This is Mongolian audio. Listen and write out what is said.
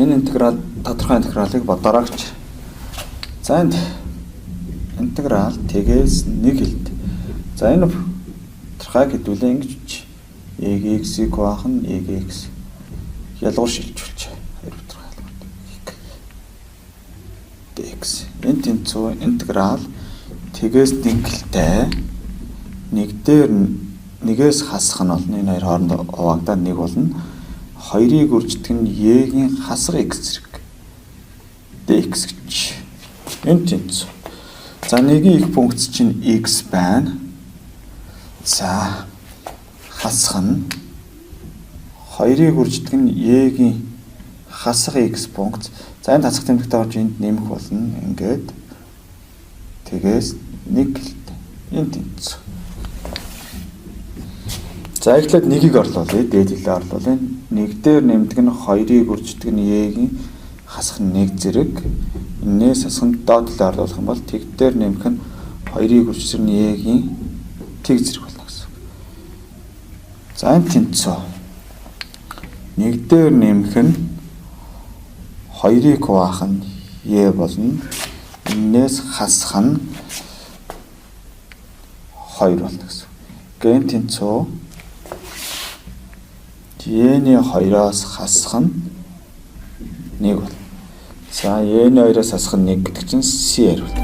Энэ интеграл тодорхой интегралыг бодорогч. За энд интеграл тэгээс 1 хэлт. За энэ тодорхой хэдүүлээ ингэж үуч. X-ийг баах нь X ялгуур шилжүүлж хоёр тодорхой ялгуур. X энэ тэнцүү интеграл тэгээс 1 хэлтэй 1 дээр 1-ээс хасах нь болно. Энэ хоёр хооронд хуваагдаад 1 болно. 2-ыг үрждэг нь y-ийн хасах x зэрэг dx гэж. Энэ тэнцүү. За 1-ийн их функц чинь x байна. За хасах нь 2-ыг үрждэг нь y-ийн хасах x функц. За энэ хасах тэмдэгтэй болж энд нэмэх болно. Ингээд тэгээс 1 гэлтэй. Энэ тэнцүү. За эхлээд 1-ийг орлуулъя. Дээд хэлээ орлуулъя. 1 дээр нэмдэг нь 2-ыг үрждэг нь y-ийн хасах нь 1 зэрэг. Энээс хасах нь доод хэлээ орлуулах юм бол тэг дээр нэмэх нь 2-ыг үрждэг нь y-ийн тэг зэрэг болно гэсэн. За энэ тэнцүү. 1 дээр нэмэх нь 2-ыг хуваах нь y болно. Энээс хасах нь 2 болно гэсэн. Гэн тэнцүү y-ний 2-оос хасах нь 1 бол. За y-ний 2-оос хасах нь 1 гэдэг чинь c-ээр бол.